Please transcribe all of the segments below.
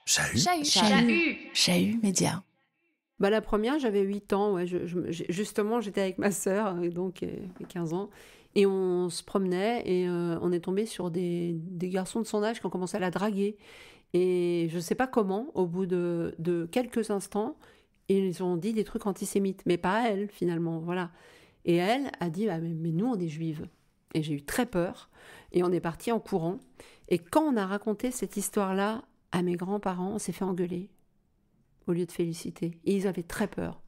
Chahut Média. La première, j'avais 8 ans. Ouais, justement, j'étais avec ma sœur, donc 15 ans. Et on se promenait et on est tombé sur des garçons de son âge qui ont commencé à la draguer. Et je ne sais pas comment, au bout de quelques instants, ils ont dit des trucs antisémites. Mais pas elle, finalement. Voilà. Et elle a dit mais nous, on est juives. Et j'ai eu très peur. Et on est parti en courant. Et quand on a raconté cette histoire-là à mes grands-parents, on s'est fait engueuler au lieu de féliciter. Et ils avaient très peur.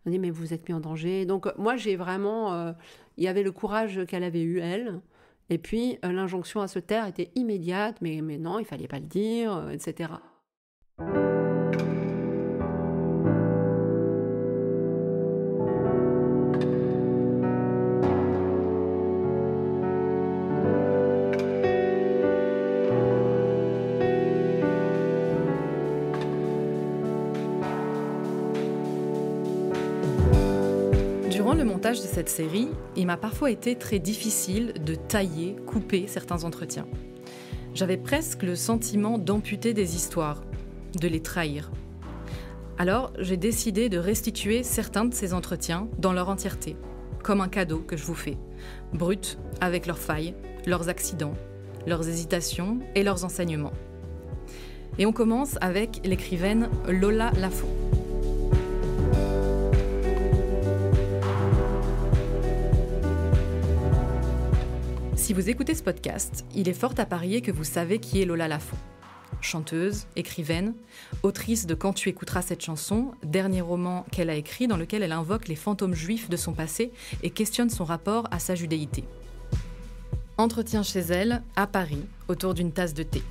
On dit, mais vous êtes mis en danger. Donc moi, j'ai vraiment... il y avait le courage qu'elle avait eu, elle. Et puis, l'injonction à se taire était immédiate. Mais non, il fallait pas le dire, etc. Durant le montage de cette série, il m'a parfois été très difficile de tailler, couper certains entretiens. J'avais presque le sentiment d'amputer des histoires, de les trahir. Alors, j'ai décidé de restituer certains de ces entretiens dans leur entièreté, comme un cadeau que je vous fais, brut, avec leurs failles, leurs accidents, leurs hésitations et leurs enseignements. Et on commence avec l'écrivaine Lola Lafont. Si vous écoutez ce podcast, il est fort à parier que vous savez qui est Lola Lafont. Chanteuse, écrivaine, autrice de Quand tu écouteras cette chanson, dernier roman qu'elle a écrit dans lequel elle invoque les fantômes juifs de son passé et questionne son rapport à sa judéité. Entretien chez elle, à Paris, autour d'une tasse de thé.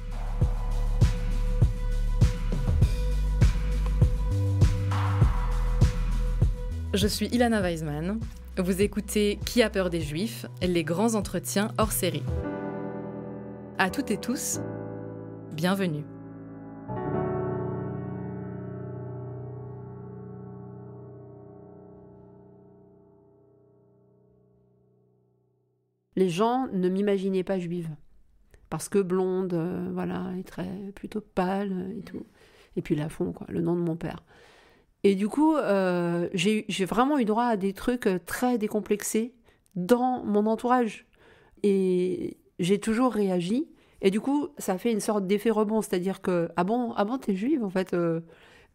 Je suis Ilana Weisman. Vous écoutez Qui a peur des Juifs, les grands entretiens hors série. À toutes et tous, bienvenue. Les gens ne m'imaginaient pas juive. Parce que blonde, et plutôt pâle et tout. Et puis Lafont, quoi, le nom de mon père. Et du coup, j'ai vraiment eu droit à des trucs très décomplexés dans mon entourage. Et j'ai toujours réagi. Et du coup, ça fait une sorte d'effet rebond. C'est-à-dire que, ah bon, t'es juive, en fait.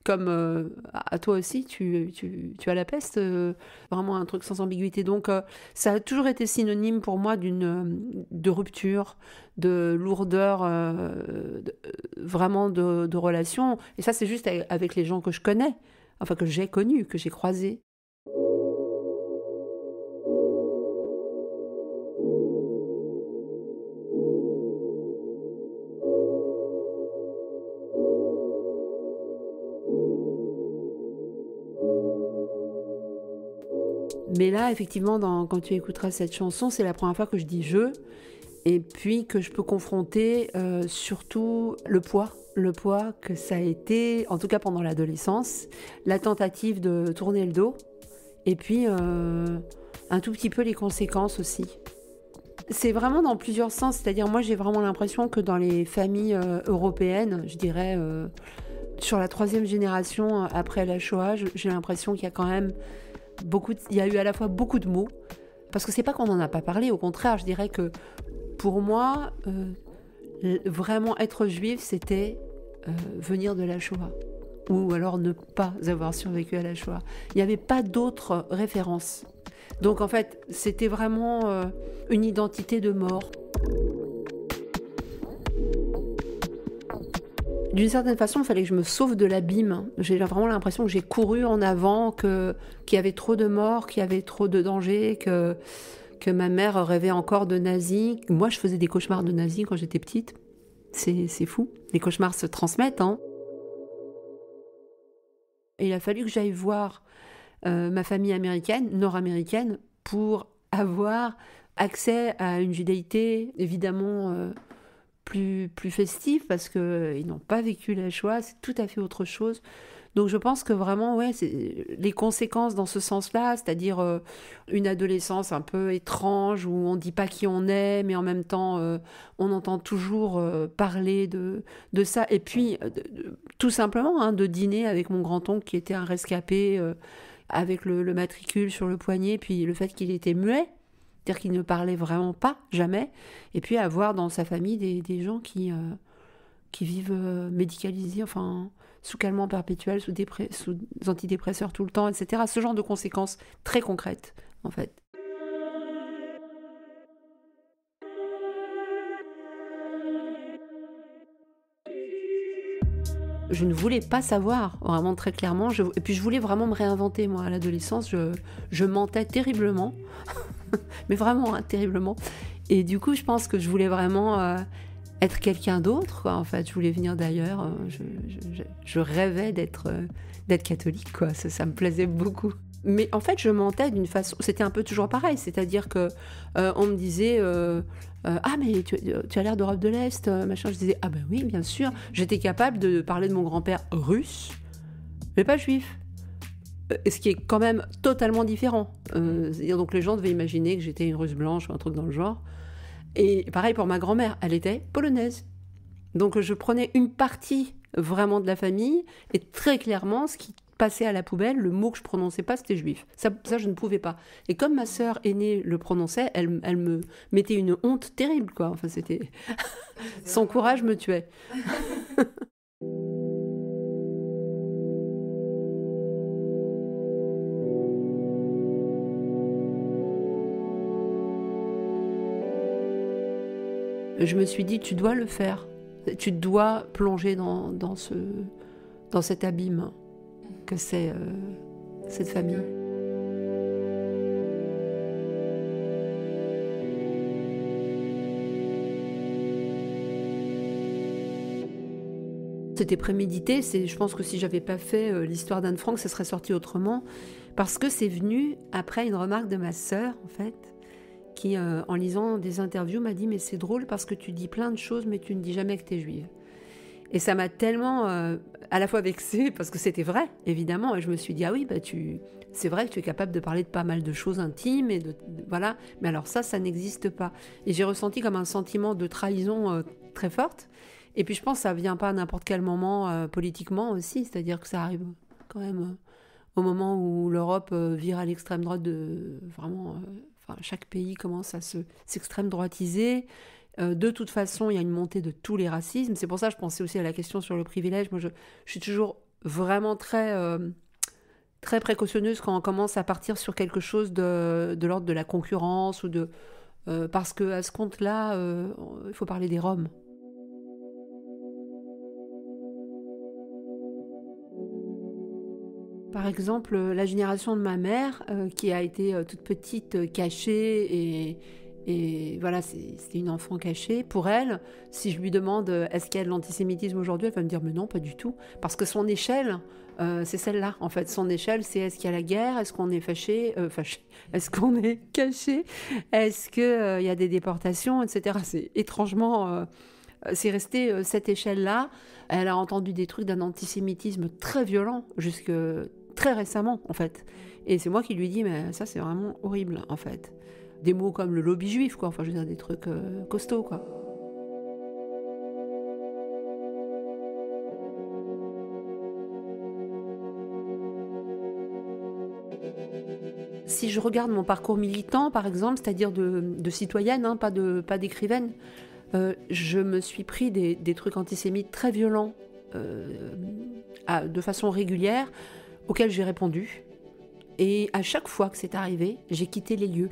Comme à toi aussi, tu as la peste. Vraiment un truc sans ambiguïté. Donc, ça a toujours été synonyme pour moi de rupture, de lourdeur, vraiment de relation. Et ça, c'est juste avec les gens que je connais. Enfin, que j'ai connu, que j'ai croisé. Mais là, effectivement, quand tu écouteras cette chanson, c'est la première fois que je dis « je », et puis que je peux confronter surtout le poids que ça a été, en tout cas pendant l'adolescence, la tentative de tourner le dos, et puis un tout petit peu les conséquences aussi. C'est vraiment dans plusieurs sens, c'est-à-dire moi j'ai vraiment l'impression que dans les familles européennes, je dirais sur la 3e génération après la Shoah, j'ai l'impression qu'il y a quand même il y a eu à la fois beaucoup de mots, parce que c'est pas qu'on n'en a pas parlé, au contraire, je dirais que pour moi, vraiment être juive, c'était venir de la Shoah, ou alors ne pas avoir survécu à la Shoah. Il n'y avait pas d'autres références. Donc en fait, c'était vraiment une identité de mort. D'une certaine façon, il fallait que je me sauve de l'abîme. J'ai vraiment l'impression que j'ai couru en avant, qu'il y avait trop de morts, qu'il y avait trop de dangers, que ma mère rêvait encore de nazis. Moi, je faisais des cauchemars de nazis quand j'étais petite. C'est fou. Les cauchemars se transmettent, hein. Et il a fallu que j'aille voir ma famille américaine, nord-américaine, pour avoir accès à une judaïté, évidemment plus festive, parce qu'ils n'ont pas vécu la Shoah, c'est tout à fait autre chose. Donc je pense que vraiment, ouais, c'est les conséquences dans ce sens-là, c'est-à-dire une adolescence un peu étrange où on ne dit pas qui on est, mais en même temps, on entend toujours parler de ça. Et puis, tout simplement, hein, de dîner avec mon grand-oncle qui était un rescapé, avec le matricule sur le poignet, puis le fait qu'il était muet, c'est-à-dire qu'il ne parlait vraiment pas, jamais, et puis avoir dans sa famille des gens qui vivent médicalisés, enfin, sous calmant perpétuel, sous antidépresseurs tout le temps, etc. Ce genre de conséquences très concrètes, en fait. Je ne voulais pas savoir, vraiment très clairement. Et puis je voulais vraiment me réinventer, moi, à l'adolescence. Je mentais terriblement, mais vraiment, hein, terriblement. Et du coup, je pense que je voulais vraiment être quelqu'un d'autre, quoi. En fait, je voulais venir d'ailleurs. Je rêvais d'être catholique, quoi. Ça me plaisait beaucoup. Mais en fait, je mentais d'une façon... C'était un peu toujours pareil, c'est-à-dire que on me disait ah, mais tu as l'air d'Europe de l'Est, machin. Je disais ah ben oui, bien sûr. J'étais capable de parler de mon grand-père russe, mais pas juif. Ce qui est quand même totalement différent. C'est-à-dire, donc les gens devaient imaginer que j'étais une russe blanche ou un truc dans le genre. Et pareil pour ma grand-mère, elle était polonaise. Donc je prenais une partie vraiment de la famille, et très clairement, ce qui passait à la poubelle, le mot que je prononçais pas, c'était juif. Ça, je ne pouvais pas. Et comme ma sœur aînée le prononçait, elle me mettait une honte terrible, quoi. Enfin, c'était... Son courage me tuait. Je me suis dit, tu dois le faire. Tu dois plonger dans cet abîme que c'est cette famille. C'était prémédité. Je pense que si j'avais pas fait l'histoire d'Anne Frank, ça serait sorti autrement. Parce que c'est venu après une remarque de ma sœur, en fait, qui, en lisant des interviews, m'a dit « Mais c'est drôle parce que tu dis plein de choses, mais tu ne dis jamais que tu es juive. » Et ça m'a tellement à la fois vexée, parce que c'était vrai, évidemment. Et je me suis dit « Ah oui, bah c'est vrai que tu es capable de parler de pas mal de choses intimes. Et voilà. Mais alors ça n'existe pas. » Et j'ai ressenti comme un sentiment de trahison très forte. Et puis je pense que ça ne vient pas à n'importe quel moment politiquement aussi. C'est-à-dire que ça arrive quand même au moment où l'Europe vire à l'extrême droite vraiment... chaque pays commence à s'extrême droitiser. De toute façon, il y a une montée de tous les racismes. C'est pour ça que je pensais aussi à la question sur le privilège. Moi, je suis toujours vraiment très, très précautionneuse quand on commence à partir sur quelque chose de l'ordre de la concurrence. Parce qu'à ce compte-là, il faut parler des Roms. Par exemple, la génération de ma mère, qui a été toute petite, cachée, et voilà, c'était une enfant cachée. Pour elle, si je lui demande est-ce qu'il y a de l'antisémitisme aujourd'hui, elle va me dire mais non, pas du tout. Parce que son échelle, c'est celle-là. En fait, son échelle, c'est est-ce qu'il y a la guerre, est-ce qu'on est fâché, est-ce qu'on est caché, est-ce qu'il y a des déportations, etc. C'est étrangement... c'est resté cette échelle-là. Elle a entendu des trucs d'un antisémitisme très violent, jusque très récemment, en fait. Et c'est moi qui lui dis, mais ça, c'est vraiment horrible, en fait. Des mots comme le lobby juif, quoi. Enfin, je veux dire, des trucs costauds, quoi. Si je regarde mon parcours militant, par exemple, c'est-à-dire de citoyenne, hein, pas d'écrivaine, je me suis pris des trucs antisémites très violents de façon régulière, auxquels j'ai répondu. Et à chaque fois que c'est arrivé, j'ai quitté les lieux.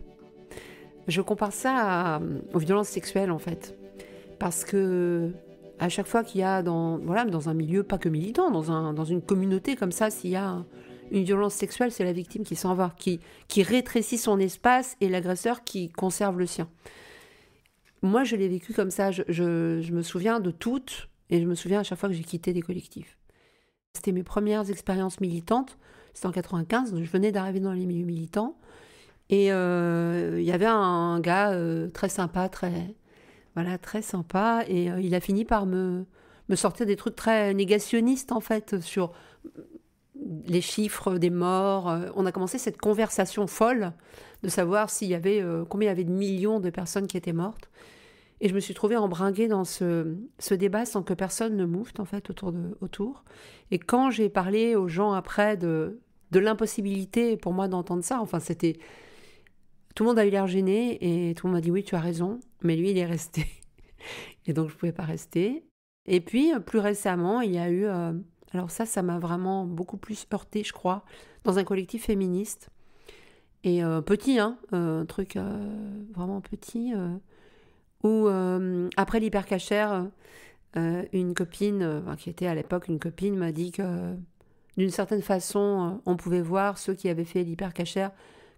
Je compare ça aux violences sexuelles, en fait. Parce que à chaque fois qu'il y a dans un milieu, pas que militant, dans une communauté comme ça, s'il y a une violence sexuelle, c'est la victime qui s'en va, qui rétrécit son espace, et l'agresseur qui conserve le sien. Moi, je l'ai vécu comme ça. Je me souviens de toutes, et je me souviens à chaque fois que j'ai quitté des collectifs. C'était mes premières expériences militantes. C'était en 95, donc je venais d'arriver dans les milieux militants. Et il y avait un gars très sympa, très sympa. Et il a fini par me sortir des trucs très négationnistes, en fait, sur les chiffres des morts. On a commencé cette conversation folle de savoir s'il y avait, combien il y avait de millions de personnes qui étaient mortes. Et je me suis trouvée embringuée dans ce débat sans que personne ne moufte, en fait, autour. Et quand j'ai parlé aux gens après de l'impossibilité pour moi d'entendre ça, enfin, c'était... Tout le monde a eu l'air gêné et tout le monde m'a dit « Oui, tu as raison », mais lui, il est resté. Et donc, je ne pouvais pas rester. Et puis, plus récemment, il y a eu... alors ça m'a vraiment beaucoup plus heurtée, je crois, dans un collectif féministe. Et petit, un truc vraiment petit... où, après l'hypercachère, une copine, qui était à l'époque une copine, m'a dit que, d'une certaine façon, on pouvait voir ceux qui avaient fait l'hypercachère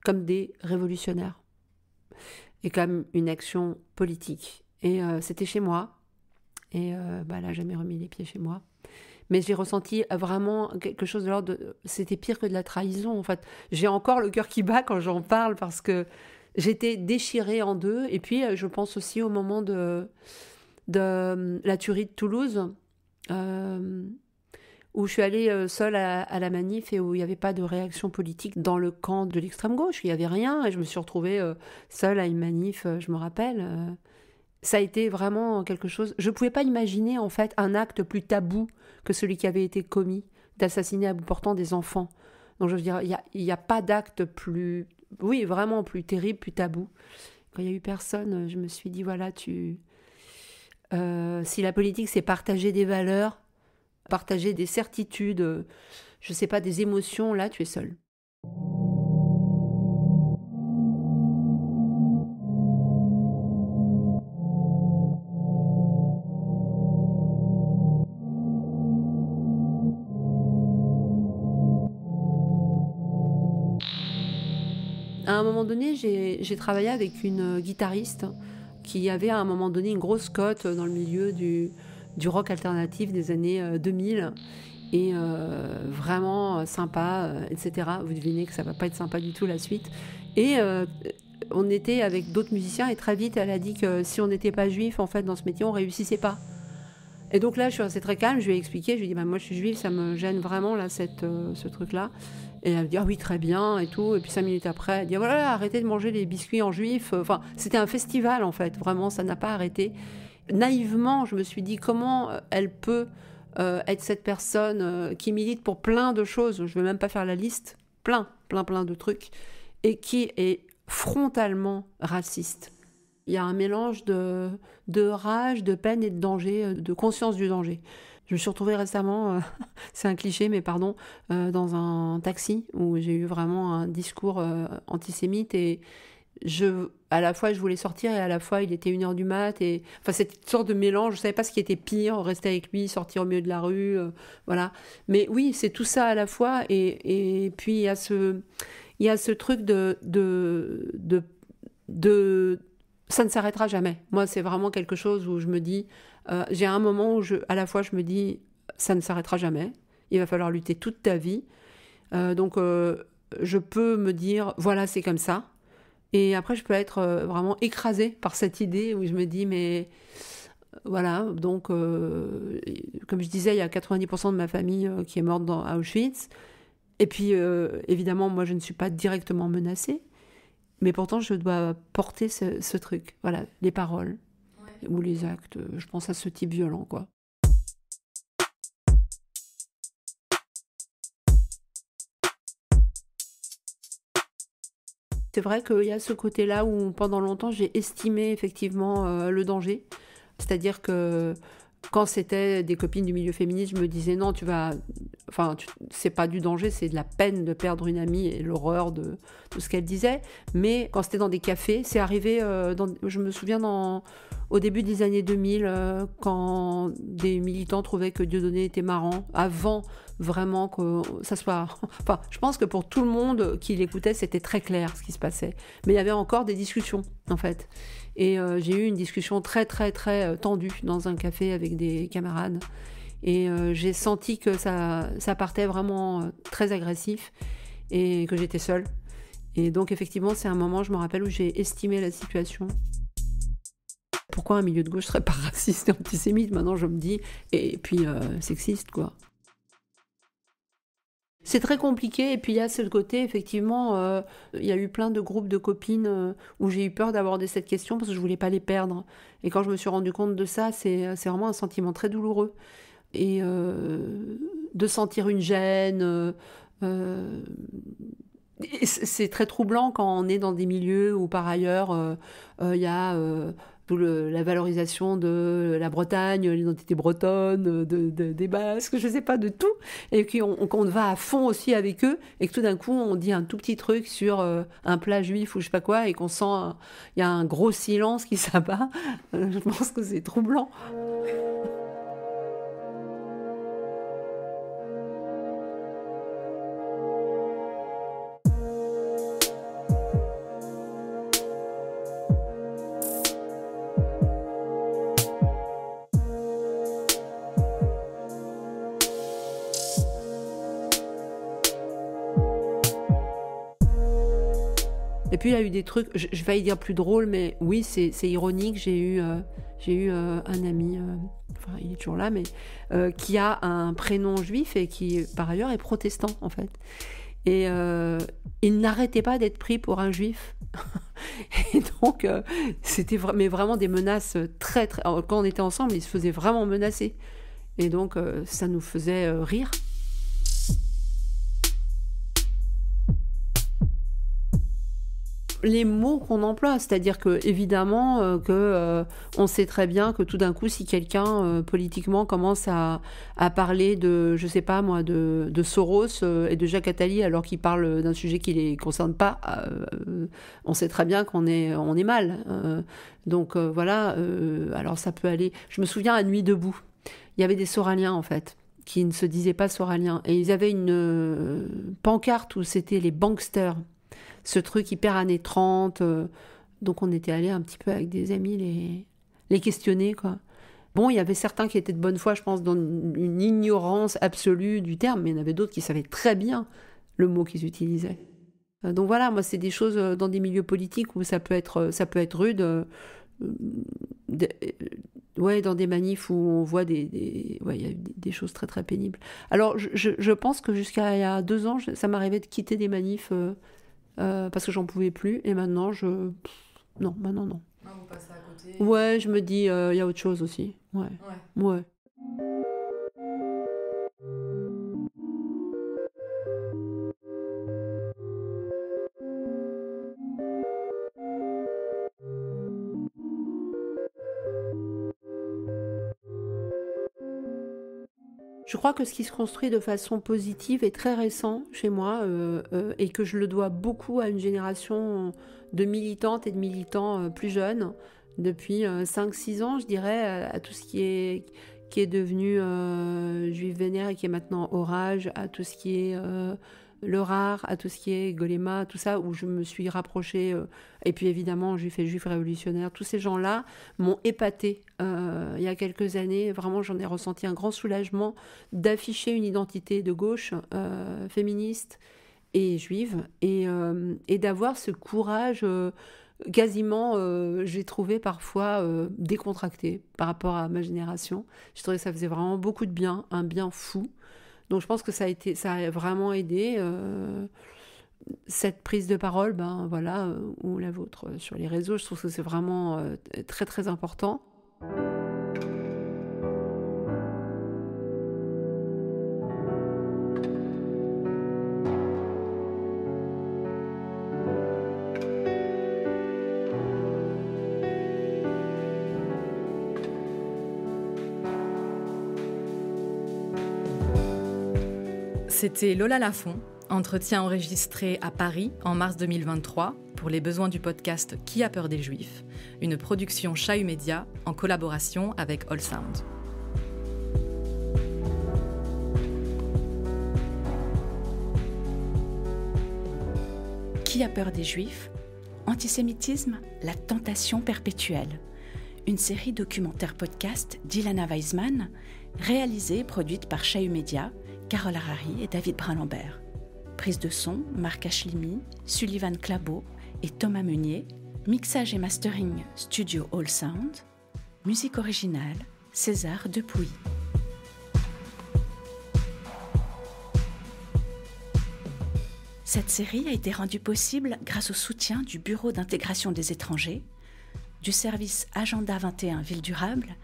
comme des révolutionnaires et comme une action politique. Et c'était chez moi. Et elle n'a jamais remis les pieds chez moi. Mais j'ai ressenti vraiment quelque chose de l'ordre de... C'était pire que de la trahison, en fait. J'ai encore le cœur qui bat quand j'en parle parce que j'étais déchirée en deux. Et puis, je pense aussi au moment de la tuerie de Toulouse, où je suis allée seule à la manif et où il n'y avait pas de réaction politique dans le camp de l'extrême gauche. Il n'y avait rien et je me suis retrouvée seule à une manif, je me rappelle. Ça a été vraiment quelque chose... Je ne pouvais pas imaginer, en fait, un acte plus tabou que celui qui avait été commis, d'assassiner à bout portant des enfants. Donc, je veux dire, il n'y a pas d'acte plus... Oui, vraiment plus terrible, plus tabou. Quand il n'y a eu personne, je me suis dit, voilà, si la politique, c'est partager des valeurs, partager des certitudes, je ne sais pas, des émotions, là, tu es seule. À un moment donné, j'ai travaillé avec une guitariste qui avait à un moment donné une grosse cote dans le milieu du rock alternatif des années 2000 et vraiment sympa, etc. Vous devinez que ça va pas être sympa du tout la suite. Et on était avec d'autres musiciens et très vite elle a dit que si on n'était pas juif, en fait, dans ce métier, on réussissait pas. Et donc là, je suis restée très calme, je lui ai expliqué, je lui ai dit moi je suis juive, ça me gêne vraiment là, ce truc-là. Et elle me dit, ah oui, très bien, et tout. Et puis 5 minutes après, elle dit, voilà, arrêtez de manger les biscuits en juif. Enfin, c'était un festival, en fait. Vraiment, ça n'a pas arrêté. Naïvement, je me suis dit, comment elle peut être cette personne qui milite pour plein de choses. Je ne vais même pas faire la liste. Plein de trucs. Et qui est frontalement raciste. Il y a un mélange de rage, de peine et de danger, de conscience du danger. Je me suis retrouvée récemment, c'est un cliché, mais pardon, dans un taxi où j'ai eu vraiment un discours antisémite et à la fois je voulais sortir et à la fois il était 1h du mat. Et, enfin, cette sorte de mélange, je ne savais pas ce qui était pire, rester avec lui, sortir au milieu de la rue, voilà. Mais oui, c'est tout ça à la fois et puis il y a ce truc de ça ne s'arrêtera jamais. Moi, c'est vraiment quelque chose où je me dis... j'ai un moment où, à la fois, je me dis, ça ne s'arrêtera jamais. Il va falloir lutter toute ta vie. Donc, je peux me dire, voilà, c'est comme ça. Et après, je peux être vraiment écrasée par cette idée où je me dis, mais... voilà, donc, comme je disais, il y a 90% de ma famille qui est morte à Auschwitz. Et puis, évidemment, moi, je ne suis pas directement menacée. Mais pourtant, je dois porter ce truc. Voilà, les paroles. Ou les actes, je pense à ce type violent, quoi. C'est vrai qu'il y a ce côté-là où, pendant longtemps, j'ai estimé effectivement le danger. C'est-à-dire que quand c'était des copines du milieu féministe, je me disais non, c'est pas du danger, c'est de la peine de perdre une amie et l'horreur de ce qu'elle disait. Mais quand c'était dans des cafés, c'est arrivé, je me souviens au début des années 2000, quand des militants trouvaient que Dieudonné était marrant, avant vraiment que ça soit... Enfin, je pense que pour tout le monde qui l'écoutait, c'était très clair ce qui se passait. Mais il y avait encore des discussions, en fait. Et j'ai eu une discussion très, très, très tendue dans un café avec des camarades. Et j'ai senti que ça partait vraiment très agressif et que j'étais seule. Et donc, effectivement, c'est un moment, je me rappelle, où j'ai estimé la situation. Pourquoi un milieu de gauche serait pas raciste et antisémite ? Maintenant, je me dis, et puis sexiste, quoi. C'est très compliqué, et puis il y a ce côté, effectivement, il y a eu plein de groupes de copines où j'ai eu peur d'aborder cette question parce que je voulais pas les perdre. Et quand je me suis rendu compte de ça, c'est vraiment un sentiment très douloureux. Et de sentir une gêne, et c'est très troublant quand on est dans des milieux où par ailleurs il y a la valorisation de la Bretagne, l'identité bretonne, des Basques, je sais pas, de tout, et qu'on va à fond aussi avec eux, et que tout d'un coup on dit un tout petit truc sur un plat juif ou je sais pas quoi, et qu'on sent il y a un gros silence qui s'abat. Je pense que c'est troublant. Et puis il y a eu des trucs, je vais y dire plus drôle, mais oui, c'est ironique. J'ai eu un ami, enfin il est toujours là, mais qui a un prénom juif et qui par ailleurs est protestant en fait. Et il n'arrêtait pas d'être pris pour un juif. Et donc c'était mais vraiment des menaces très, très... Quand on était ensemble, il se faisait vraiment menacer. Et donc ça nous faisait rire. Les mots qu'on emploie, c'est-à-dire que évidemment on sait très bien que tout d'un coup, si quelqu'un politiquement commence à parler de, je sais pas moi, de Soros et de Jacques Attali, alors qu'il parle d'un sujet qui les concerne pas, on sait très bien qu'on est mal. Donc voilà. Alors ça peut aller. Je me souviens à Nuit debout, il y avait des Soraliens en fait qui ne se disaient pas Soraliens, et ils avaient une pancarte où c'était les banksters. Ce truc hyper années 30, donc on était allés un petit peu avec des amis les questionner, quoi. Bon, il y avait certains qui étaient de bonne foi, je pense, dans une ignorance absolue du terme, mais il y en avait d'autres qui savaient très bien le mot qu'ils utilisaient. Donc voilà, moi c'est des choses dans des milieux politiques où ça peut être rude, ouais, dans des manifs où on voit il y a des choses très très pénibles. Alors je pense que jusqu'à il y a 2 ans, ça m'arrivait de quitter des manifs parce que j'en pouvais plus, et maintenant non, maintenant non. Ah, vous passez à côté. Ouais, je me dis il y a autre chose aussi. Ouais. Je crois que ce qui se construit de façon positive est très récent chez moi, et que je le dois beaucoup à une génération de militantes et de militants plus jeunes, depuis 5-6 ans, je dirais, à tout ce qui est devenu Juif Vénère et qui est maintenant Orage, à tout ce qui est le rare, à tout ce qui est Golema, tout ça, où je me suis rapprochée, et puis évidemment Juif et Juif révolutionnaires, tous ces gens-là m'ont épatée il y a quelques années. Vraiment, j'en ai ressenti un grand soulagement d'afficher une identité de gauche, féministe et juive, et d'avoir ce courage quasiment, j'ai trouvé parfois décontracté par rapport à ma génération. Je trouvais que ça faisait vraiment beaucoup de bien, un bien fou. Donc je pense que ça a vraiment aidé cette prise de parole, voilà, ou la vôtre sur les réseaux. Je trouve que c'est vraiment très très important. C'était Lola Lafont, entretien enregistré à Paris en mars 2023 pour les besoins du podcast Qui a peur des Juifs, une production Chahut Média en collaboration avec All Sound. Qui a peur des Juifs ? Antisémitisme, la tentation perpétuelle. Une série documentaire podcast d'Ilana Weizmann, réalisée et produite par Chahut Média, Carole Harari et David Brun-Lambert. Prise de son, Marc Achlimi, Sullivan Clabot et Thomas Meunier. Mixage et mastering, Studio All Sound. Musique originale, César Depuy. Cette série a été rendue possible grâce au soutien du Bureau d'intégration des étrangers, du service Agenda 21 Ville Durable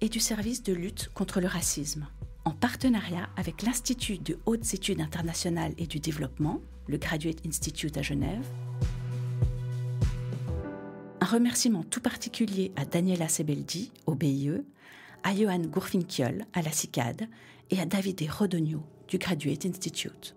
et du service de lutte contre le racisme, en partenariat avec l'Institut de hautes études internationales et du développement, le Graduate Institute à Genève. Un remerciement tout particulier à Daniela Sebeldi, au BIE, à Johan Gurfinkiol, à la CICAD, et à Davide Rodogno, du Graduate Institute.